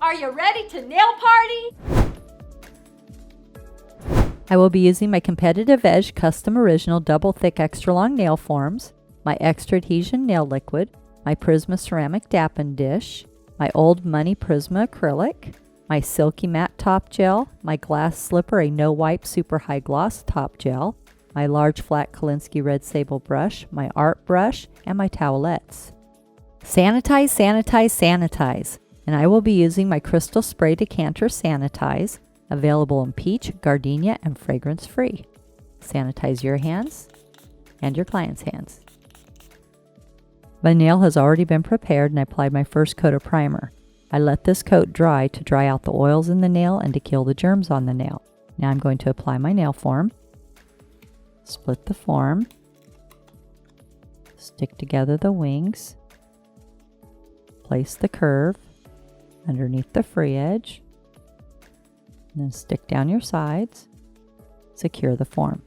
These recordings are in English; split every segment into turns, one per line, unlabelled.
Are you ready to nail party?
I will be using my Competitive Edge Custom Original Double Thick Extra Long Nail Forms, my Extra Adhesion Nail Liquid, my Prizma Ceramic Dapping Dish, my Old Money Prizma Acrylic, my Silky Matte Top Gel, my Glass Slipper a No Wipe Super High Gloss Top Gel, my large flat Kolinsky Red Sable brush, my art brush, and my towelettes. Sanitize, sanitize, sanitize. And I will be using my Crystal Spray Decanter Sanitize, available in peach, gardenia, and fragrance-free. Sanitize your hands and your client's hands. My nail has already been prepared and I applied my first coat of primer. I let this coat dry to dry out the oils in the nail and to kill the germs on the nail. Now I'm going to apply my nail form. Split the form. Stick together the wings. Place the curve underneath the free edge. And then stick down your sides. Secure the form.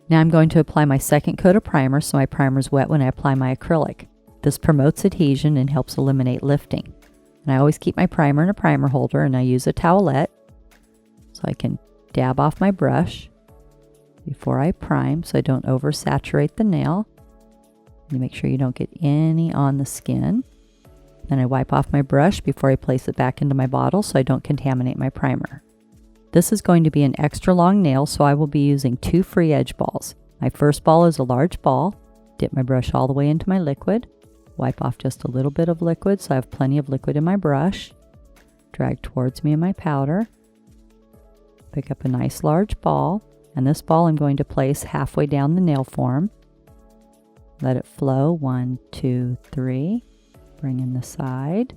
Now I'm going to apply my second coat of primer so my primer is wet when I apply my acrylic. This promotes adhesion and helps eliminate lifting. And I always keep my primer in a primer holder, and I use a towelette so I can dab off my brush before I prime so I don't oversaturate the nail. You make sure you don't get any on the skin. Then I wipe off my brush before I place it back into my bottle so I don't contaminate my primer. This is going to be an extra long nail, so I will be using 2 free edge balls. My first ball is a large ball. Dip my brush all the way into my liquid. Wipe off just a little bit of liquid so I have plenty of liquid in my brush. Drag towards me in my powder. Pick up a nice large ball, and this ball I'm going to place halfway down the nail form. Let it flow. 1, 2, 3. Bring in the side.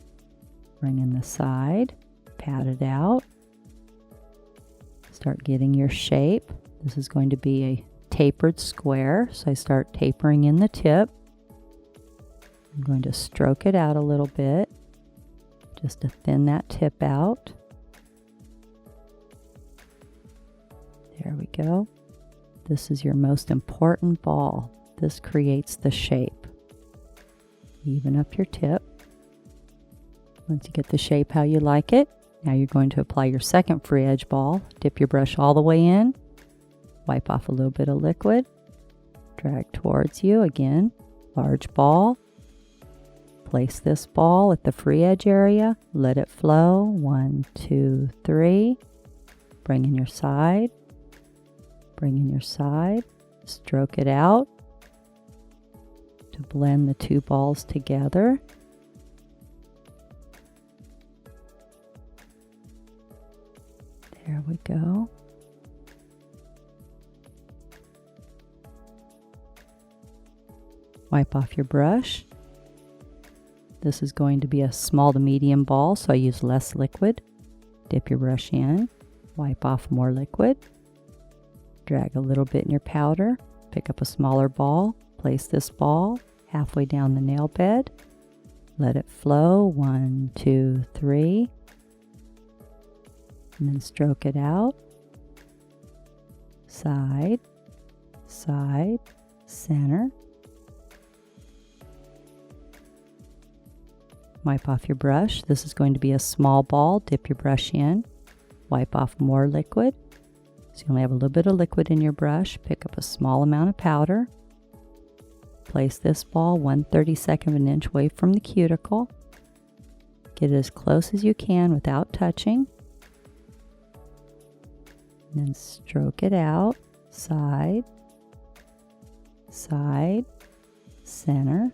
Bring in the side. Pat it out. Start getting your shape. This is going to be a tapered square, so I start tapering in the tip. I'm going to stroke it out a little bit just to thin that tip out. There we go. This is your most important ball. This creates the shape. Even up your tip. Once you get the shape how you like it, now you're going to apply your second free edge ball. Dip your brush all the way in. Wipe off a little bit of liquid. Drag towards you again. Large ball. Place this ball at the free edge area. Let it flow. 1, 2, 3. Bring in your side. Bring in your side. Stroke it out to blend the 2 balls together. There we go. Wipe off your brush. This is going to be a small to medium ball, so I use less liquid. Dip your brush in. Wipe off more liquid. Drag a little bit in your powder. Pick up a smaller ball. Place this ball halfway down the nail bed. Let it flow. 1, 2, 3. And then stroke it out. Side, side, center. Wipe off your brush. This is going to be a small ball. Dip your brush in. Wipe off more liquid. So you only have a little bit of liquid in your brush. Pick up a small amount of powder. Place this ball 1/32 of an inch away from the cuticle. Get it as close as you can without touching. And then stroke it out. Side, side, center.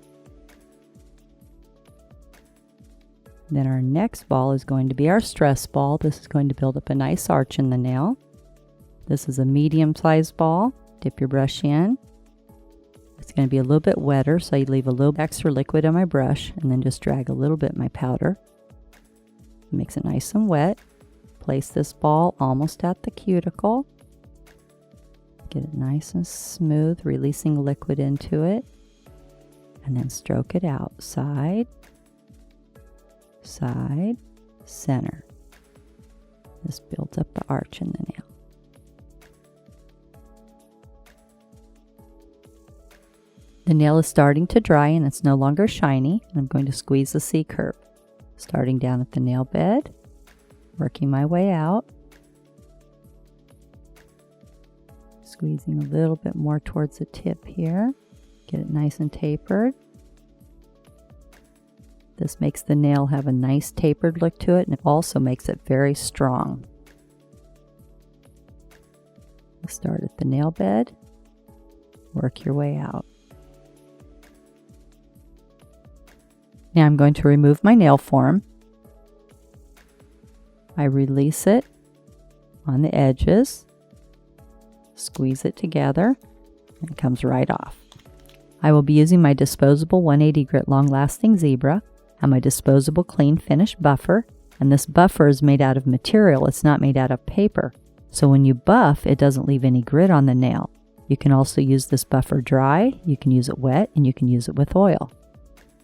Then our next ball is going to be our stress ball. This is going to build up a nice arch in the nail. This is a medium-sized ball. Dip your brush in. It's going to be a little bit wetter, so I leave a little extra liquid on my brush and then just drag a little bit in my powder. It makes it nice and wet. Place this ball almost at the cuticle. Get it nice and smooth, releasing liquid into it. And then stroke it out. Side, side, center. This builds up the arch in the nail. The nail is starting to dry and it's no longer shiny. I'm going to squeeze the C curve. Starting down at the nail bed, working my way out. Squeezing a little bit more towards the tip here. Get it nice and tapered. This makes the nail have a nice tapered look to it, and it also makes it very strong. Start at the nail bed, work your way out. Now I'm going to remove my nail form. I release it on the edges, squeeze it together, and it comes right off. I will be using my disposable 180 grit long-lasting zebra and my disposable clean finish buffer, and this buffer is made out of material, it's not made out of paper. So when you buff, it doesn't leave any grit on the nail. You can also use this buffer dry, you can use it wet, and you can use it with oil.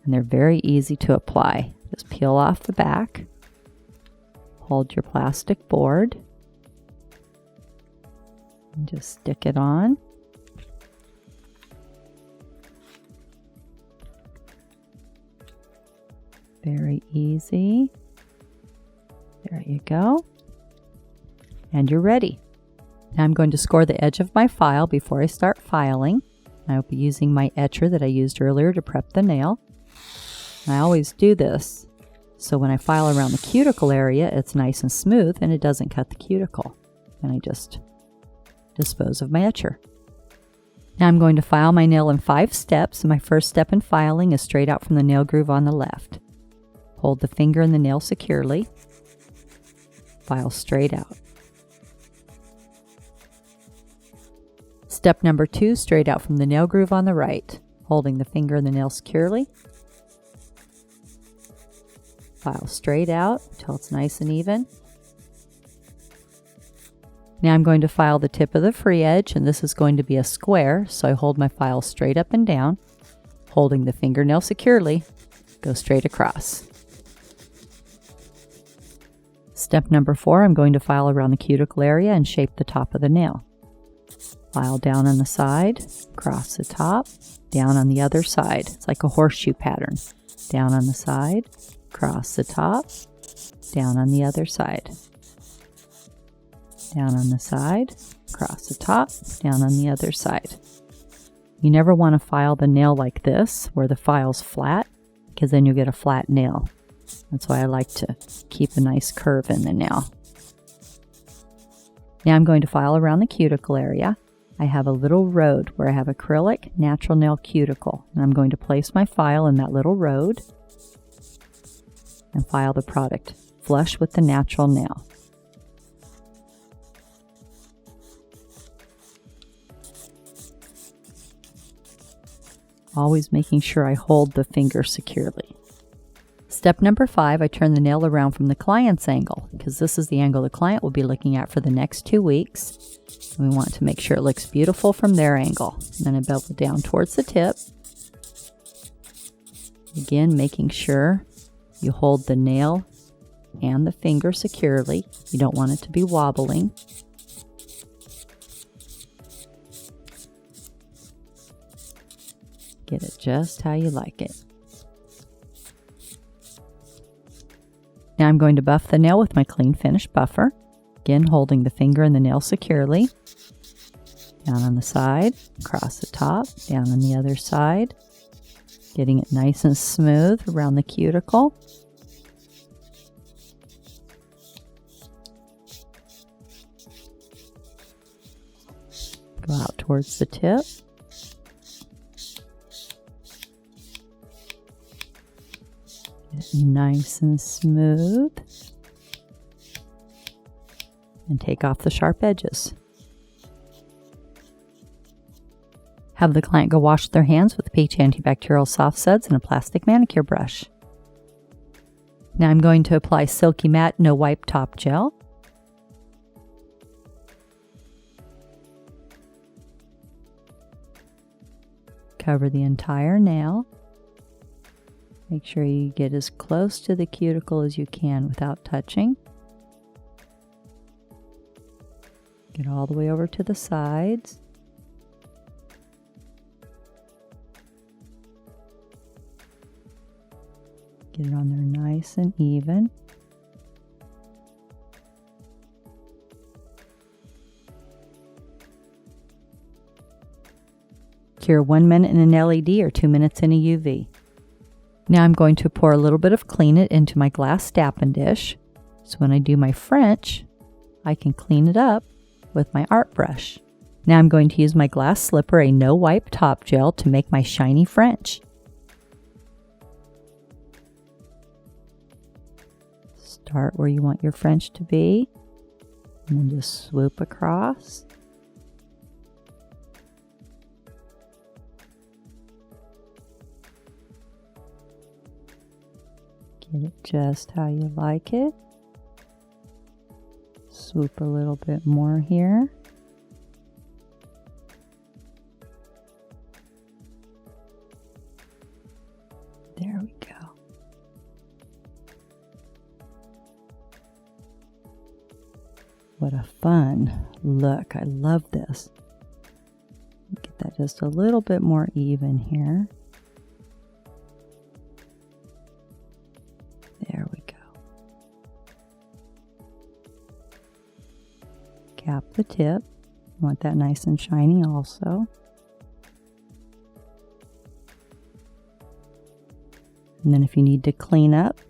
And they're very easy to apply. Just peel off the back, hold your plastic board, and just stick it on. Very easy. There you go. And you're ready. Now I'm going to score the edge of my file before I start filing. I'll be using my etcher that I used earlier to prep the nail. I always do this so when I file around the cuticle area, it's nice and smooth and it doesn't cut the cuticle. And I just dispose of my etcher. Now I'm going to file my nail in 5 steps, and my first step in filing is straight out from the nail groove on the left. Hold the finger in the nail securely. File straight out. Step number 2, straight out from the nail groove on the right. Holding the finger in the nail securely. File straight out until it's nice and even. Now I'm going to file the tip of the free edge, and this is going to be a square, so I hold my file straight up and down, holding the fingernail securely, go straight across. Step number 4, I'm going to file around the cuticle area and shape the top of the nail. File down on the side, across the top, down on the other side. It's like a horseshoe pattern. Down on the side, across the top, down on the other side. Down on the side, across the top, down on the other side. You never want to file the nail like this, where the file's flat, because then you'll get a flat nail. That's why I like to keep a nice curve in the nail. Now I'm going to file around the cuticle area. I have a little road where I have acrylic natural nail cuticle, and I'm going to place my file in that little road and file the product flush with the natural nail. Always making sure I hold the finger securely. Step number 5, I turn the nail around from the client's angle, because this is the angle the client will be looking at for the next 2 weeks. We want to make sure it looks beautiful from their angle. And then I bevel down towards the tip. Again, making sure you hold the nail and the finger securely. You don't want it to be wobbling. Get it just how you like it. Now I'm going to buff the nail with my clean finish buffer. Again, holding the finger and the nail securely. Down on the side, across the top, down on the other side. Getting it nice and smooth around the cuticle. Go out towards the tip. Nice and smooth, and take off the sharp edges. Have the client go wash their hands with peach antibacterial soft suds and a plastic manicure brush. Now I'm going to apply Silky Matte No Wipe Top Gel. Cover the entire nail. Make sure you get as close to the cuticle as you can without touching. Get all the way over to the sides. Get it on there nice and even. Cure 1 minute in an LED or 2 minutes in a UV. Now I'm going to pour a little bit of Clean It into my glass stapping dish. So when I do my French, I can clean it up with my art brush. Now I'm going to use my glass slipper, a no wipe top gel, to make my shiny French. Start where you want your French to be, and then just swoop across. Get it just how you like it. Swoop a little bit more here. There we go. What a fun look. I love this. Get that just a little bit more even here. There we go. Cap the tip. You want that nice and shiny also. And then if you need to clean up,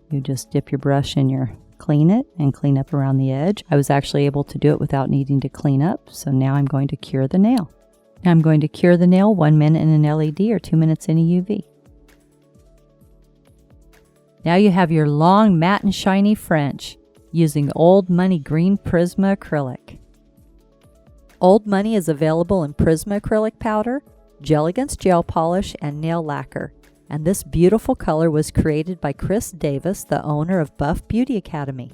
you just dip your brush in your Clean It and clean up around the edge. I was actually able to do it without needing to clean up, so now I'm going to cure the nail. Now I'm going to cure the nail 1 minute in an LED or 2 minutes in a UV. Now you have your long, matte and shiny French using Old Money Green Prizma Acrylic. Old Money is available in Prizma Acrylic Powder, Gel Against Gel Polish, and Nail Lacquer. And this beautiful color was created by Chris Davis, the owner of Buff Beauty Academy.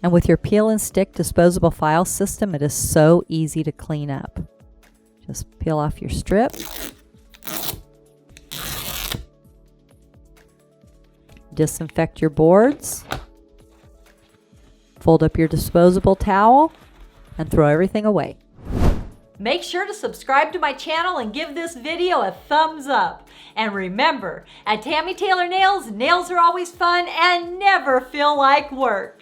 And with your peel and stick disposable file system, it is so easy to clean up. Just peel off your strip. Disinfect your boards. Fold up your disposable towel and throw everything away.
Make sure to subscribe to my channel and give this video a thumbs up. And remember, at Tammy Taylor Nails, nails are always fun and never feel like work.